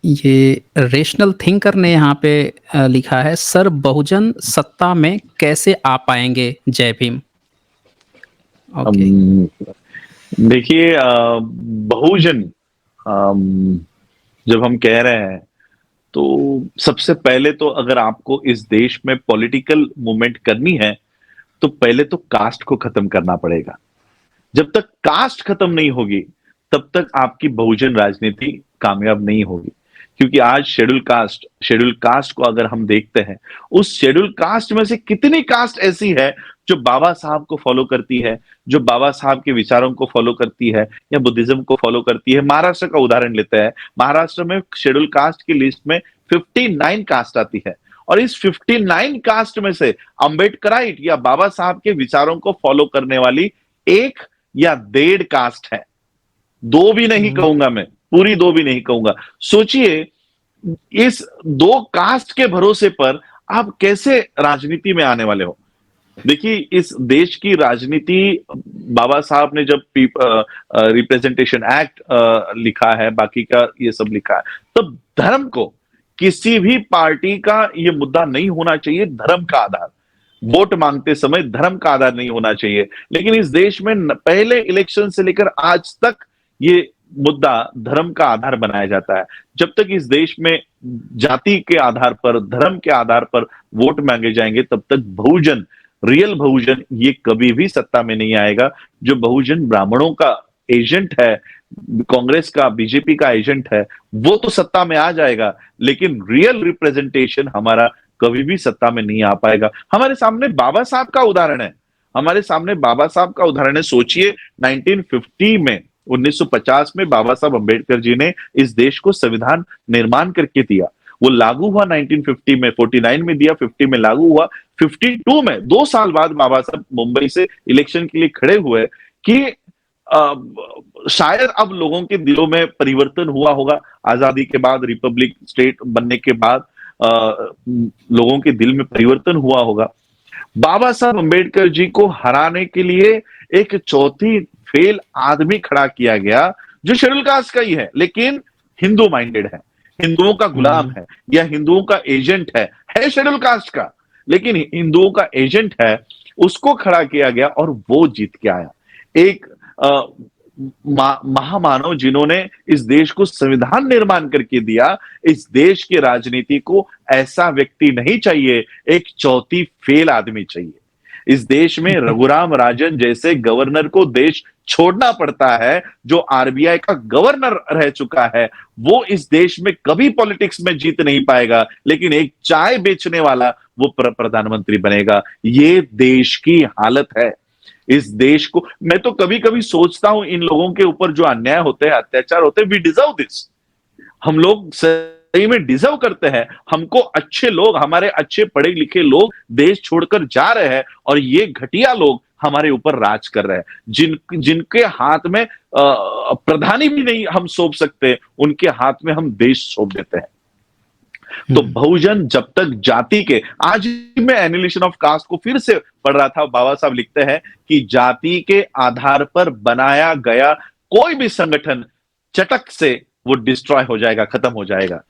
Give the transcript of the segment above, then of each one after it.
ये rational thinker ने यहाँ पे लिखा है, सर बहुजन सत्ता में कैसे आ पाएंगे? जय भीम। ओके। अम, देखिए, बहुजन, अम, जब हम कह रहे हैं तो सबसे पहले तो अगर आपको इस देश में पॉलिटिकल मूवमेंट करनी है तो पहले तो कास्ट को खत्म करना पड़ेगा। जब तक कास्ट खत्म नहीं होगी तब तक आपकी बहुजन राजनीति कामयाब नहीं होगी। क्योंकि आज शेड्यूल कास्ट को अगर हम देखते हैं, उस शेड्यूल कास्ट में से कितनी कास्ट ऐसी है जो बाबा साहब को फॉलो करती है, जो बाबा साहब के विचारों को फॉलो करती है या बुद्धिज्म को फॉलो करती है। महाराष्ट्र का उदाहरण लेते हैं। महाराष्ट्र में शेड्यूल कास्ट की लिस्ट में 59 कास्ट आती है, और इस 59 कास्ट में से अंबेडकराइट या बाबा साहब के विचारों को फॉलो करने वाली एक या 1.5 कास्ट है। दो भी नहीं हुँ। कहूंगा मैं, पूरी दो भी नहीं कहूंगा। सोचिए, इस दो कास्ट के भरोसे पर आप कैसे राजनीति में आने वाले हो? देखिए, इस देश की राजनीति, बाबा साहब ने जब रिप्रेजेंटेशन एक्ट लिखा है, बाकी का ये सब लिखा है, तब धर्म को किसी भी पार्टी का ये मुद्दा नहीं होना चाहिए। धर्म का आधार, वोट मांगते समय धर्म का आधार नहीं होना चाहिए। लेकिन इस देश में पहले इलेक्शन से लेकर आज तक ये मुद्दा धर्म का आधार बनाया जाता है। जब तक इस देश में जाति के आधार पर, धर्म के आधार पर वोट मांगे जाएंगे, तब तक बहुजन, रियल बहुजन, ये कभी भी सत्ता में नहीं आएगा। जो बहुजन ब्राह्मणों का एजेंट है, कांग्रेस का, बीजेपी का एजेंट है, वो तो सत्ता में आ जाएगा, लेकिन रियल रिप्रेजेंटेशन हमारा कभी भी सत्ता में नहीं आ पाएगा। हमारे सामने बाबा साहब का उदाहरण है। हमारे सामने बाबा साहब का उदाहरण है। सोचिए, 1950 में, 1950 में बाबा साहब अंबेडकर जी ने इस देश को संविधान निर्माण करके दिया। वो लागू हुआ 1950 में, 49 में दिया, 50 में लागू हुआ। 52 में, 2 साल बाद बाबा साहब मुंबई से इलेक्शन के लिए खड़े हुए कि शायद अब लोगों के दिलों में परिवर्तन हुआ होगा। आजादी के बाद, रिपब्लिक स्टेट बनने के बाद लोगों के दिल में परिवर्तन हुआ होगा। बाबा साहब अंबेडकर जी को हराने के लिए एक चौथी फेल आदमी खड़ा किया गया, जो शेड्यूल कास्ट का ही है, लेकिन हिंदू माइंडेड है, हिंदुओं का गुलाम हुँ। है, या हिंदुओं का एजेंट है शेड्यूल कास्ट का, लेकिन हिंदुओं का एजेंट है। उसको खड़ा किया गया और वो जीत के आया। एक महामानव जिन्होंने इस देश को संविधान निर्माण करके दिया। इस देश की राजनीति को ऐसा व्यक्ति नहीं चाहिए, एक चौथी फेल आदमी चाहिए। इस देश में रघुराम राजन जैसे गवर्नर को देश छोड़ना पड़ता है, जो आरबीआई का गवर्नर रह चुका है। वो इस देश में कभी पॉलिटिक्स में जीत नहीं पाएगा, लेकिन एक चाय बेचने वाला वो प्रधानमंत्री बनेगा। ये देश की हालत है। इस देश को, मैं तो कभी कभी सोचता हूं, इन लोगों के ऊपर जो अन्याय होते हैं, अत्याचार होते हैं, वी डिजर्व दिस। हम लोग सही में डिजर्व करते हैं। हमको अच्छे लोग, हमारे अच्छे पढ़े लिखे लोग देश छोड़कर जा रहे हैं, और ये घटिया लोग हमारे ऊपर राज कर रहे हैं। जिनके हाथ में प्रधानी भी नहीं हम सौंप सकते, उनके हाथ में हम देश सौंप देते हैं। तो हुँ। बहुजन जब तक जाति के, आज मैं एनिलेशन ऑफ कास्ट को फिर से पढ़ रहा था। बाबा साहब लिखते हैं कि जाति के आधार पर बनाया गया कोई भी संगठन चटक से वो डिस्ट्रॉय हो जाएगा, खत्म हो जाएगा।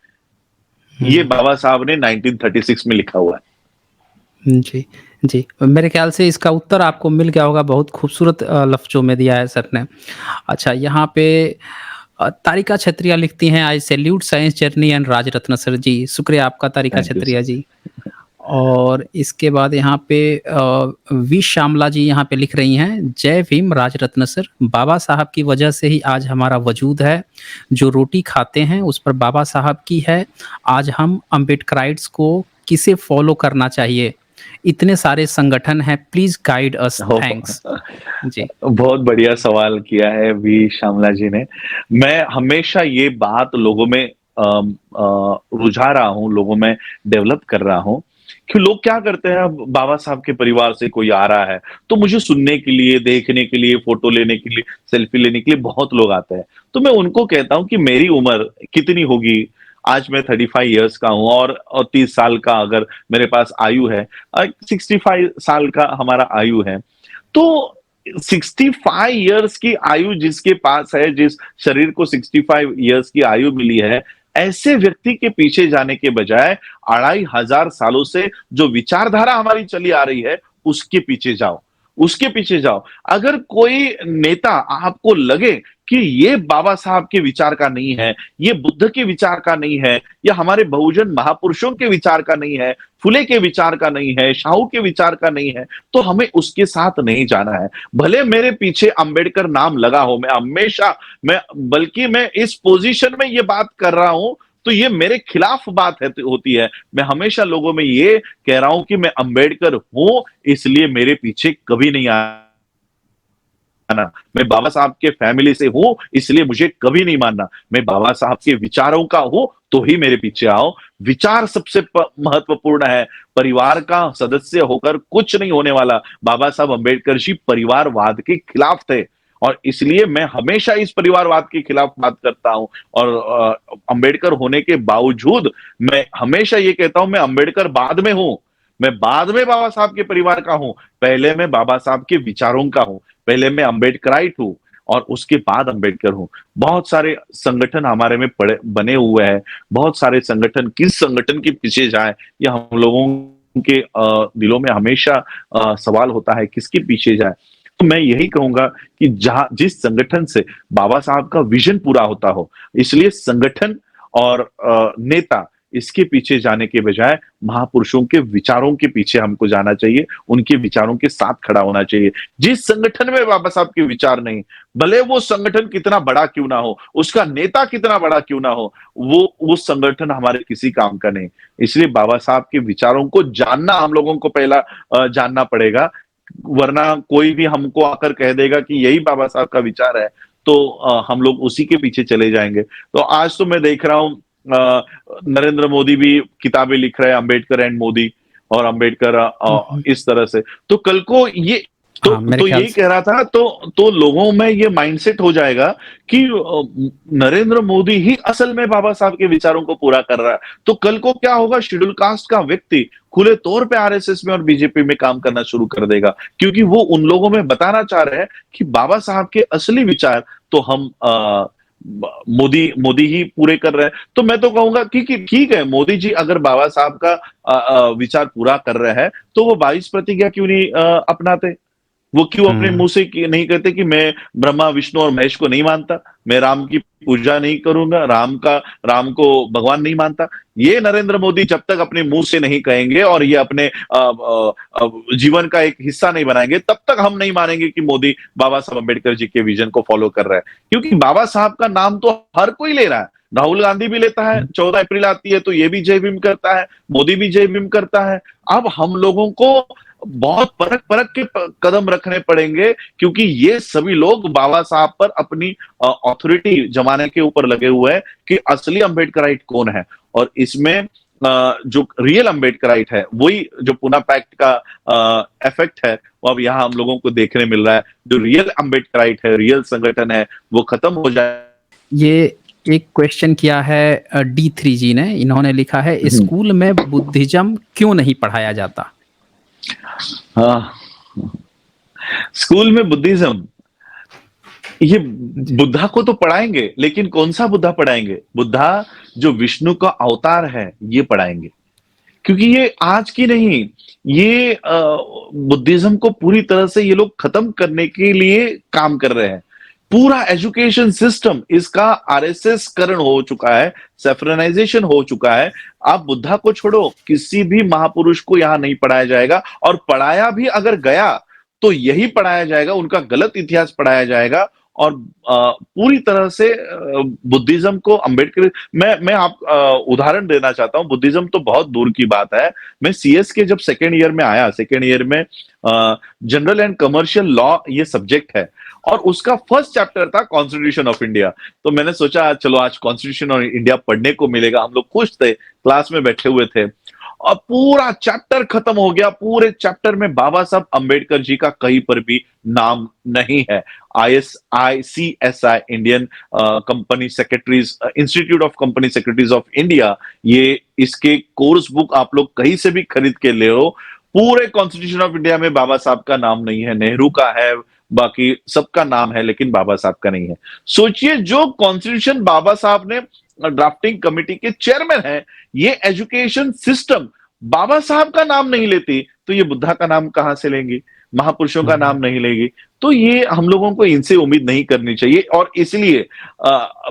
ये हुँ। बाबा साहब ने 1936 में लिखा हुआ है। जी, जी। मेरे ख़्याल से इसका उत्तर आपको मिल गया होगा, बहुत खूबसूरत लफ्ज़ों में दिया है सर ने। अच्छा, यहाँ पे तारिका छत्रिया लिखती हैं, I salute Science Journey and Rajratna sir ji, शुक्रिया आपका Tarika thank you sir. Chhatriya ji. और इसके बाद यहाँ पे वी श्यामला जी यहाँ पे लिख रही हैं, जय भीम राजरत्न सर, बाबा साहब की वजह से ही आज हमारा वजूद है। जो रोटी खाते हैं उस पर बाबा साहब की है। आज हम अम्बेडकराइट्स को किसे फॉलो करना चाहिए? इतने सारे संगठन हैं, प्लीज़ गाइड अस, हो, थैंक्स। जी। बहुत बढ़िया सवाल किया है वी श्यामला जी ने। मैं हमेशा ये बात लोगों में रुझा रहा हूँ, लोगों में डेवलप कर रहा हूँ कि लोग क्या करते हैं। अब बाबा साहब के परिवार से कोई आ रहा है तो मुझे सुनने के लिए, देखने के लिए, फोटो लेने के लिए, सेल्फी लेने के लिए बहुत लोग आते हैं। तो मैं उनको कहता हूँ कि मेरी उम्र कितनी होगी, आज मैं 35 ईयर्स का हूँ, और 30 साल का अगर मेरे पास आयु है, 65 साल का हमारा आयु है। तो 65 ईयर्स की आयु जिसके पास है, जिस शरीर को 65 ईयर्स की आयु मिली है, ऐसे व्यक्ति के पीछे जाने के बजाय 2500 सालों से जो विचारधारा हमारी चली आ रही है, उसके पीछे जाओ, उसके पीछे जाओ। अगर कोई नेता आपको लगे कि ये बाबा साहब के विचार का नहीं है, ये बुद्ध के विचार का नहीं है, या हमारे बहुजन महापुरुषों के विचार का नहीं है, फुले के विचार का नहीं है, शाहू के विचार का नहीं है, तो हमें उसके साथ नहीं जाना है। भले मेरे पीछे अंबेडकर नाम लगा हो, बल्कि मैं इस पोजीशन में ये बात कर रहा हूं, तो ये मेरे खिलाफ बात होती है। मैं हमेशा लोगों में ये कह रहा हूं कि मैं अंबेडकर हूं, इसलिए मेरे पीछे कभी नहीं आना। मैं बाबा साहब के फैमिली से हूं, इसलिए मुझे कभी नहीं मानना। मैं बाबा साहब के विचारों का हूं, तो ही मेरे पीछे आओ। विचार सबसे महत्वपूर्ण है। परिवार का सदस्य होकर कुछ नहीं होने वाला। बाबा साहब अंबेडकर जी परिवारवाद के खिलाफ थे, और इसलिए मैं हमेशा इस परिवारवाद के खिलाफ बात करता हूं। और अंबेडकर होने के बावजूद मैं हमेशा ये कहता हूं, मैं अंबेडकर बाद में हूं। मैं बाद में बाबा साहब के परिवार का हूं, पहले मैं बाबा साहब के विचारों का हूं। पहले मैं अंबेडकराइट हूं, और उसके बाद अंबेडकर हूं। बहुत सारे संगठन हमारे में बने हुए हैं। बहुत सारे संगठन, किस संगठन के पीछे जाए, ये हम लोगों के दिलों में हमेशा सवाल होता है, किसके पीछे जाए। तो मैं यही कहूंगा कि जिस संगठन से बाबा साहब का विजन पूरा होता हो, इसलिए संगठन और नेता, इसके पीछे जाने के बजाय महापुरुषों के विचारों के पीछे हमको जाना चाहिए, उनके विचारों के साथ खड़ा होना चाहिए। जिस संगठन में बाबा साहब के विचार नहीं, भले वो संगठन कितना बड़ा क्यों ना हो, उसका नेता कितना बड़ा क्यों ना हो, वो संगठन हमारे किसी काम का नहीं। इसलिए बाबा साहब के विचारों को जानना हम लोगों को पहला जानना पड़ेगा, वरना कोई भी हमको आकर कह देगा कि यही बाबा साहब का विचार है, तो हम लोग उसी के पीछे चले जाएंगे। तो आज तो मैं देख रहा हूं नरेंद्र मोदी भी किताबें लिख रहे हैं, अंबेडकर एंड मोदी, और अंबेडकर इस तरह से। तो कल को ये मेरे तो ख्याल यही से कह रहा था, तो लोगों में ये माइंडसेट हो जाएगा कि नरेंद्र मोदी ही असल में बाबा साहब के विचारों को पूरा कर रहा है। तो कल को क्या होगा, शेड्यूल कास्ट का व्यक्ति खुले तौर पे आरएसएस में और बीजेपी में काम करना शुरू कर देगा, क्योंकि वो उन लोगों में बताना चाह रहे हैं कि बाबा साहब के असली विचार तो हम मोदी ही पूरे कर रहे हैं। तो मैं तो कहूंगा कि ठीक है, मोदी जी अगर बाबा साहब का विचार पूरा कर रहे हैं, तो वो 22 प्रतिज्ञा क्यों नहीं अपनाते? वो क्यों अपने मुंह से नहीं कहते कि मैं ब्रह्मा, विष्णु और महेश को नहीं मानता, मैं राम की पूजा नहीं करूंगा, राम को भगवान नहीं मानता? ये नरेंद्र मोदी जब तक अपने मुंह से नहीं कहेंगे और ये अपने जीवन का एक हिस्सा नहीं बनाएंगे, तब तक हम नहीं मानेंगे कि मोदी बाबा साहब अम्बेडकर जी के विजन को फॉलो कर रहा है। क्योंकि बाबा साहब का नाम तो हर कोई ले रहा है। राहुल गांधी भी लेता है, 14 अप्रैल आती है तो ये भी जय भीम करता है, मोदी भी जय भीम करता है। अब हम लोगों को बहुत परख परख के कदम रखने पड़ेंगे, क्योंकि ये सभी लोग बाबा साहब पर अपनी अथॉरिटी जमाने के ऊपर लगे हुए हैं कि असली अम्बेडकराइट कौन है। और इसमें जो रियल अम्बेडकराइट है, वही जो पूना पैक्ट का इफेक्ट है, वो अब यहाँ हम लोगों को देखने मिल रहा है। जो रियल अम्बेडकराइट है, रियल संगठन है, वो खत्म हो जाए। ये एक क्वेश्चन किया है D3 जी ने, इन्होंने लिखा है, स्कूल में बुद्धिज्म क्यों नहीं पढ़ाया जाता? हाँ, स्कूल में बुद्धिज्म, ये बुद्धा को तो पढ़ाएंगे, लेकिन कौन सा बुद्धा पढ़ाएंगे? बुद्धा जो विष्णु का अवतार है, ये पढ़ाएंगे। क्योंकि ये आज की नहीं, ये बुद्धिज्म को पूरी तरह से ये लोग खत्म करने के लिए काम कर रहे हैं। पूरा एजुकेशन सिस्टम इसका आरएसएस करण हो चुका है, सेफ्रनाइजेशन हो चुका है। आप बुद्धा को छोड़ो, किसी भी महापुरुष को यहां नहीं पढ़ाया जाएगा, और पढ़ाया भी अगर गया तो यही पढ़ाया जाएगा, उनका गलत इतिहास पढ़ाया जाएगा। और पूरी तरह से बुद्धिज्म को अंबेडकर, मैं आप उदाहरण देना चाहता हूं। बुद्धिज्म तो बहुत दूर की बात है। मैं सीएस के जब सेकेंड ईयर में आया, सेकेंड ईयर में जनरल एंड कमर्शियल लॉ ये सब्जेक्ट है, और उसका फर्स्ट चैप्टर था कॉन्स्टिट्यूशन ऑफ इंडिया। तो मैंने सोचा चलो आज कॉन्स्टिट्यूशन ऑफ इंडिया पढ़ने को मिलेगा। हम लोग खुश थे, क्लास में बैठे हुए थे, और पूरा चैप्टर खत्म हो गया। पूरे चैप्टर में बाबा साहब अंबेडकर जी का कहीं पर भी नाम नहीं है। ICSI, Indian company secretaries, institute of company secretaries of India, ये इसके कोर्स बुक आप लोग कहीं से भी खरीद के ले लो, पूरे कॉन्स्टिट्यूशन ऑफ इंडिया में बाबा साहब का नाम नहीं है। नेहरू का है, बाकी सबका नाम है, लेकिन बाबा साहब का नहीं है। सोचिए, जो कॉन्स्टिट्यूशन बाबा साहब ने ड्राफ्टिंग कमेटी के चेयरमैन हैं, ये एजुकेशन सिस्टम बाबा साहब का नाम नहीं लेती, तो ये बुद्धा का नाम कहां से लेंगी? महापुरुषों का नाम नहीं लेगी। तो ये हम लोगों को इनसे उम्मीद नहीं करनी चाहिए और इसलिए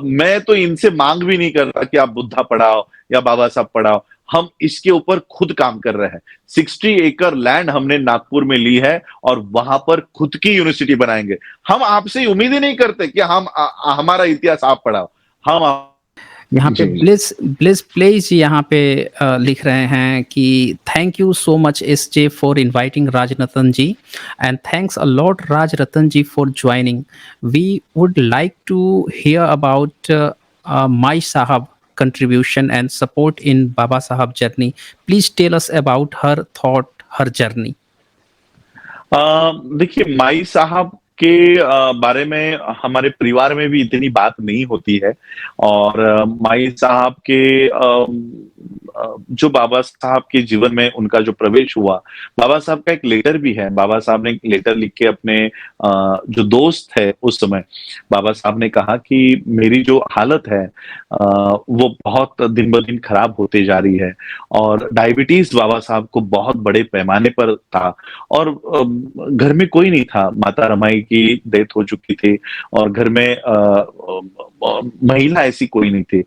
मैं तो इनसे मांग भी नहीं करता कि आप बुद्धा पढ़ाओ या बाबा साहब पढ़ाओ। हम इसके ऊपर खुद काम कर रहे हैं। 60 एकड़ लैंड हमने नागपुर में ली है और वहां पर खुद की यूनिवर्सिटी बनाएंगे। हम आपसे उम्मीद ही नहीं करते कि हमारा इतिहास आप पढ़ाओ। हम आप यहाँ पे जी। ब्लिस ब्लिस प्लेज यहाँ पे लिख रहे हैं कि thank you so much SJ for inviting Rajratan ji and thanks a lot Rajratan ji for joining. We would like to hear about my साहब contribution and support in Baba Sahab journey. Please tell us about her thought, her journey. देखिए माई साहब के बारे में हमारे परिवार में भी इतनी बात नहीं होती है और माई साहब के जो बाबा साहब के जीवन में उनका जो प्रवेश हुआ, बाबा साहब का एक लेटर भी है। बाबा साहब ने एक लेटर लिख के अपने जो दोस्त है उस समय, बाबा साहब ने कहा कि मेरी जो हालत है वो बहुत दिन ब दिन खराब होते जा रही है और डायबिटीज बाबा साहब को बहुत बड़े पैमाने पर था और घर में कोई नहीं था। माता रमाई की डेथ हो चुकी थी और घर में महिला ऐसी कोई नहीं थी।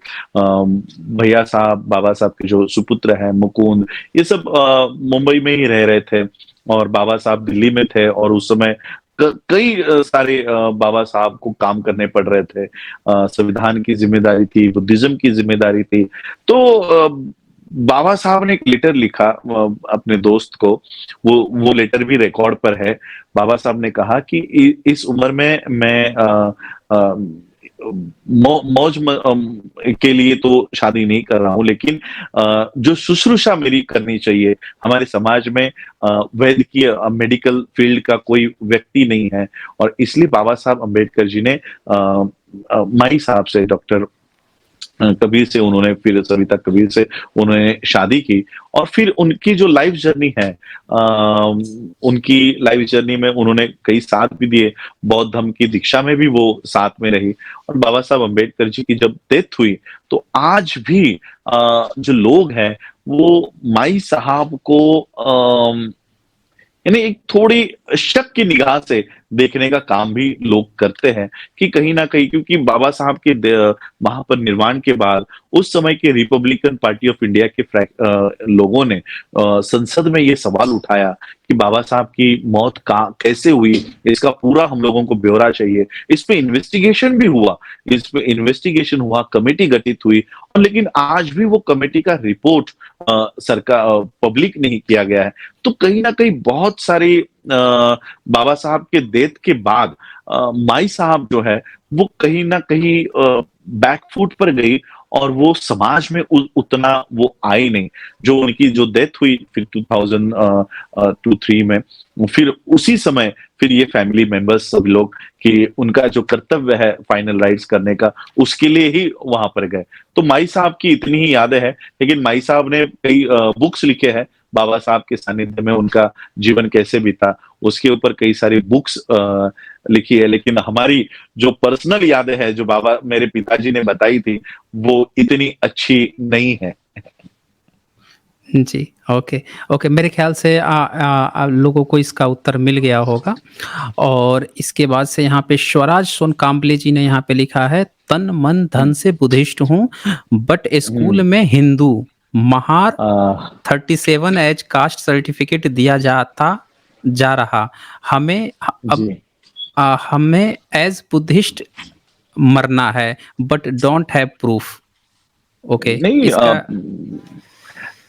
भैया साहब, बाबा साहब के जो सुपुत्र हैं मुकुंद, ये सब मुंबई में ही रह रहे थे और बाबा साहब दिल्ली में थे और उस समय कई सारे बाबा साहब को काम करने पड़ रहे थे। संविधान की जिम्मेदारी थी, बुद्धिज्म की जिम्मेदारी थी। तो बाबा साहब ने एक लेटर लिखा अपने दोस्त को, वो लेटर भी रिकॉर्ड पर है। बाबा साहब ने कहा कि इस उम्र में मैं मौज के लिए तो शादी नहीं कर रहा हूं, लेकिन जो शुश्रूषा मेरी करनी चाहिए, हमारे समाज में वैद्यकीय मेडिकल फील्ड का कोई व्यक्ति नहीं है और इसलिए बाबा साहब अम्बेडकर जी ने माई साहब से, डॉक्टर कबीर से उन्होंने, फिर सविता कबीर से उन्होंने शादी की और फिर उनकी जो लाइफ जर्नी है, उनकी लाइफ जर्नी में उन्होंने कई साथ भी दिए। बौद्ध धर्म की दीक्षा में भी वो साथ में रही और बाबा साहब अम्बेडकर जी की जब डेथ हुई तो आज भी जो लोग हैं वो माई साहब को यानी एक थोड़ी शक की निगाह से देखने का काम भी लोग करते हैं कि कहीं ना कहीं, क्योंकि बाबा साहब के महापरिनिर्वाण के बाद उस समय के रिपब्लिकन पार्टी ऑफ इंडिया के लोगों ने संसद में ये सवाल उठाया कि बाबा साहब की मौत कैसे हुई, इसका पूरा हम लोगों को ब्यौरा चाहिए। इस पे इन्वेस्टिगेशन भी हुआ, इस पे इन्वेस्टिगेशन हुआ, कमेटी गठित हुई और लेकिन आज भी वो कमेटी का रिपोर्ट सरकार पब्लिक नहीं किया गया है। तो कहीं ना कहीं बहुत सारी बाबा साहब के डेथ के बाद माई साहब जो है वो कहीं ना कहीं बैकफुट पर गई और वो समाज में उतना वो आई नहीं। जो उनकी जो डेथ हुई फिर 2002-3 में, फिर उसी समय फिर ये फैमिली मेंबर्स सब लोग कि उनका जो कर्तव्य है फाइनल राइट्स करने का, उसके लिए ही वहां पर गए। तो माई साहब की इतनी ही यादें हैं, लेकिन माई साहब ने कई बुक्स लिखे हैं बाबा साहब के सानिध्य में उनका जीवन कैसे बीता, उसके ऊपर कई सारी बुक्स लिखी है। लेकिन हमारी जो पर्सनल यादें हैं जो बाबा मेरे पिताजी ने बताई थी वो इतनी अच्छी नहीं है। जी, ओके, ओके। मेरे ख्याल से लोगों को इसका उत्तर मिल गया होगा और इसके बाद से यहाँ पे स्वराज सोनकाम्बले जी ने यहाँ पे लिखा है, तन मन धन से बुद्धिस्ट हूँ बट स्कूल में Hindu, Mahar 37 as caste certificate दिया जा रहा, हमें अब हमें एज बुद्धिस्ट मरना है but don't have proof. Okay, नहीं,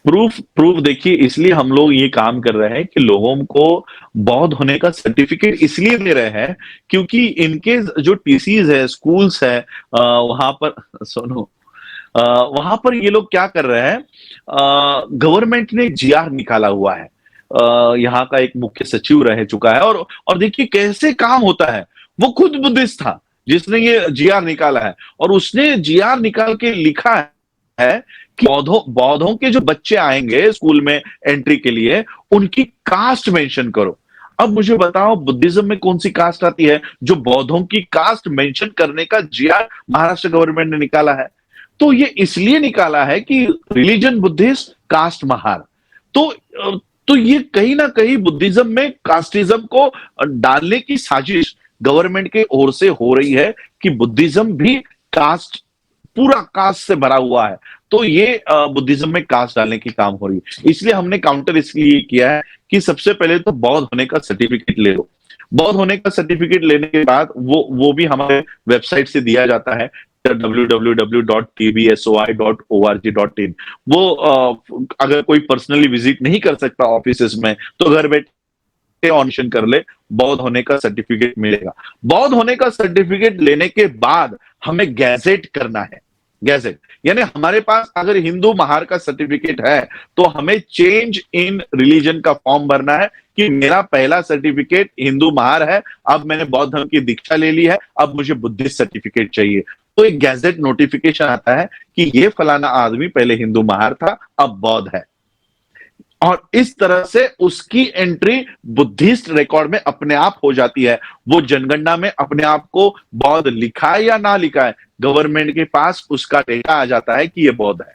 प्रूफ देखिए, इसलिए हम लोग ये काम कर रहे हैं कि लोगों को बौद्ध होने का सर्टिफिकेट इसलिए दे रहे हैं क्योंकि इनके जो टीसीज है, स्कूल्स है, वहां पर सुनो, वहां पर ये लोग क्या कर रहे हैं, गवर्नमेंट ने जीआर निकाला हुआ है। यहाँ का एक मुख्य सचिव रह चुका है और देखिए कैसे काम होता है। वो खुद बुद्धिस्ट था जिसने ये जीआर निकाला है और उसने जीआर निकाल के लिखा है कि बौद्धों के जो बच्चे आएंगे स्कूल में एंट्री के लिए उनकी कास्ट मेंशन करो। अब मुझे बताओ बुद्धिज्म में कौन सी कास्ट आती है जो बौद्धों की कास्ट मेंशन करने का जीआर महाराष्ट्र गवर्नमेंट ने निकाला है? तो ये इसलिए निकाला है कि रिलीजन बुद्धिस्ट, कास्ट महार। तो तो ये कहीं ना कहीं बुद्धिज्म में कास्टिज्म को डालने की साजिश गवर्नमेंट के ओर से हो रही है कि बुद्धिज्म भी कास्ट, पूरा कास्ट से भरा हुआ है। तो ये बुद्धिज्म में कास्ट डालने की काम हो रही है। इसलिए हमने काउंटर इसलिए किया है कि सबसे पहले तो बौद्ध होने का सर्टिफिकेट ले लो। बौद्ध होने का सर्टिफिकेट लेने के बाद वो भी हमारे वेबसाइट से दिया जाता है, www.tbsoi.org.in। वो अगर कोई पर्सनली विजिट नहीं कर सकता ऑफिस में, तो घर बैठे ऑनलाइन कर ले, बौद्ध होने का सर्टिफिकेट मिलेगा। बौद्ध होने का सर्टिफिकेट लेने के बाद हमें गैजेट करना है। गैजेट यानी हमारे पास अगर हिंदू महार का सर्टिफिकेट है, तो हमें चेंज इन रिलीजन का फॉर्म भरना है कि मेरा पहला सर्टिफिकेट हिंदू महार है, अब मैंने बौद्ध धर्म की दीक्षा ले ली है, अब मुझे बुद्धिस्ट सर्टिफिकेट चाहिए। तो एक गैजेट नोटिफिकेशन आता है कि ये फलाना आदमी पहले हिंदू महार था, अब बौद्ध है। और इस तरह से उसकी एंट्री बुद्धिस्ट रिकॉर्ड में अपने आप हो जाती है। वो जनगणना में अपने आप को बौद्ध लिखा है या ना लिखा है, गवर्नमेंट के पास उसका डेटा आ जाता है कि ये बौद्ध है।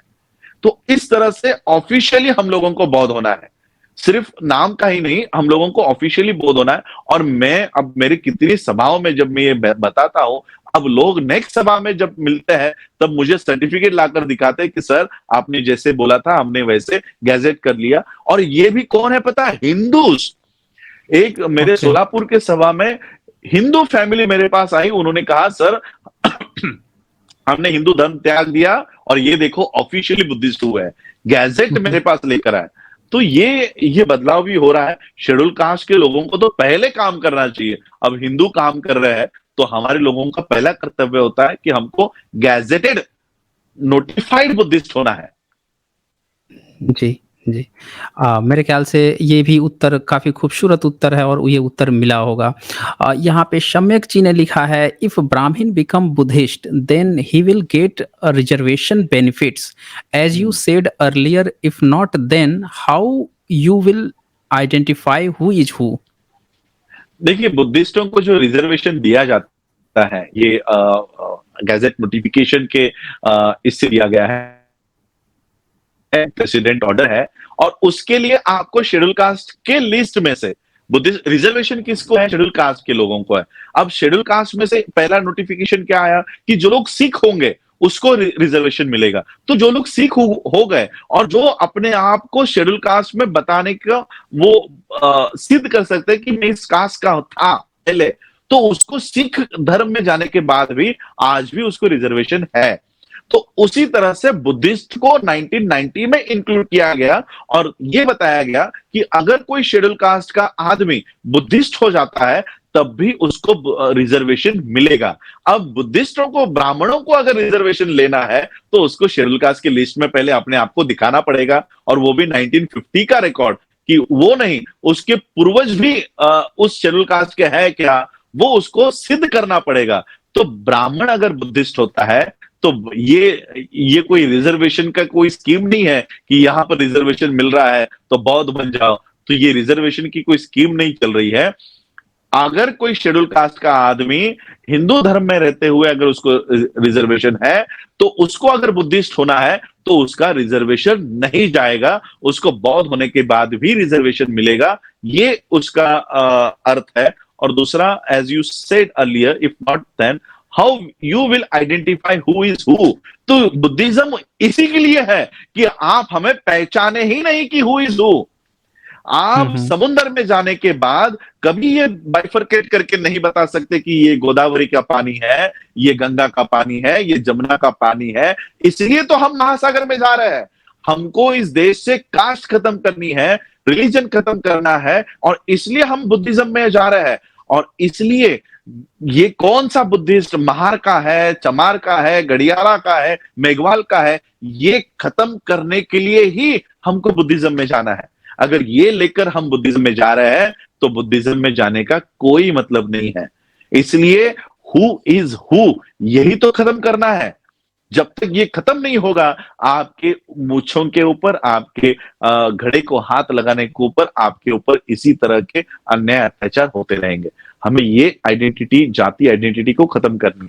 तो इस तरह से ऑफिशियली हम लोगों को बौद्ध होना है, सिर्फ नाम का ही नहीं, हम लोगों को ऑफिशियली बौद्ध होना है। और मैं अब मेरी कितनी सभाओं में जब मैं ये बताता हूं, अब लोग नेक्स्ट सभा में जब मिलते हैं तब मुझे सर्टिफिकेट लाकर दिखाते हैं कि सर आपने जैसे बोला था हमने वैसे गैजेट कर लिया। और ये भी कौन है पता है? हिंदूज। एक मेरे ओके। सोलापुर के सभा में हिंदू फैमिली मेरे पास आई, उन्होंने कहा सर हमने हिंदू धर्म त्याग दिया और ये देखो ऑफिशियली बुद्धिस्ट हुआ है, गैजेट मेरे पास लेकर आए। तो ये बदलाव भी हो रहा है। शेड्यूल कास्ट के लोगों को तो पहले काम करना चाहिए, अब हिंदू काम कर रहे हैं, तो हमारे लोगों का पहला कर्तव्य होता है कि हमको गैजेटेड नोटिफाइड बुद्धिस्ट होना है। जी, जी। मेरे ख्याल से ये भी उत्तर काफ़ी खूबसूरत उत्तर है और ये उत्तर मिला होगा। यहाँ पे सम्यक जी ने लिखा है, if Brahmin become Buddhist then he will get reservation benefits as you said earlier, if not then how you will identify who is who. देखिए बुद्धिस्टों को जो रिजर्वेशन दिया जाता है, ये गैजेट नोटिफिकेशन के इससे दिया गया है, प्रेसिडेंट ऑर्डर है। और उसके लिए आपको शेड्यूल कास्ट के लिस्ट में से बुद्धिस्ट रिजर्वेशन किसको है? शेड्यूल कास्ट के लोगों को है। अब शेड्यूल कास्ट में से पहला नोटिफिकेशन क्या आया कि जो लोग सिख होंगे उसको रिजर्वेशन मिलेगा। तो जो लोग सिख हो गए और जो अपने आप को शेड्यूल कास्ट में बताने का वो सिद्ध कर सकते हैं कि मैं इस कास्ट का था पहले, तो उसको सिख धर्म में जाने के बाद भी आज भी उसको रिजर्वेशन है। तो उसी तरह से बुद्धिस्ट को 1990 में इंक्लूड किया गया और यह बताया गया कि अगर कोई शेड्यूल कास्ट का आदमी बुद्धिस्ट हो जाता है तब भी उसको रिजर्वेशन मिलेगा। अब बुद्धिस्टों को, ब्राह्मणों को अगर रिजर्वेशन लेना है तो उसको शेड्यूल कास्ट की लिस्ट में पहले अपने आप को दिखाना पड़ेगा, और वो भी 1950 का रिकॉर्ड, कि वो नहीं उसके पूर्वज भी उस शेड्यूल कास्ट के हैं क्या, वो उसको सिद्ध करना पड़ेगा। तो ब्राह्मण अगर बुद्धिस्ट होता है तो ये कोई रिजर्वेशन का कोई स्कीम नहीं है कि यहां पर रिजर्वेशन मिल रहा है तो बौद्ध बन जाओ। तो ये रिजर्वेशन की कोई स्कीम नहीं चल रही है। अगर कोई शेड्यूल कास्ट का आदमी हिंदू धर्म में रहते हुए अगर उसको रिजर्वेशन है, तो उसको अगर बुद्धिस्ट होना है तो उसका रिजर्वेशन नहीं जाएगा, उसको बौद्ध होने के बाद भी रिजर्वेशन मिलेगा। ये उसका अर्थ है। और दूसरा, as you said earlier, if not then how you will identify who is who. तो बुद्धिज्म इसी के लिए है कि आप हमें पहचाने ही नहीं कि हु इज हु। आप समुद्र में जाने के बाद कभी ये बाइफरकेट करके नहीं बता सकते कि ये गोदावरी का पानी है, ये गंगा का पानी है, ये जमुना का पानी है। इसलिए तो हम महासागर में जा रहे हैं। हमको इस देश से कास्ट खत्म करनी है, रिलीजन खत्म करना है, और इसलिए हम बुद्धिज्म में जा रहे हैं। और इसलिए ये कौन सा बुद्धिस्ट महार का है, चमार का है, गढ़ियारा का है, मेघवाल का है, ये खत्म करने के लिए ही हमको बुद्धिज्म में जाना है। अगर ये लेकर हम बुद्धिज्म में जा रहे हैं तो बुद्धिज्म में जाने का कोई मतलब नहीं है। इसलिए हु इज हु यही तो खत्म करना है। जब तक ये खत्म नहीं होगा, आपके मूंछों के ऊपर, आपके घड़े को हाथ लगाने के ऊपर, आपके ऊपर इसी तरह के अन्याय अत्याचार होते रहेंगे। हमें ये आइडेंटिटी, जाति आइडेंटिटी को खत्म करनी है।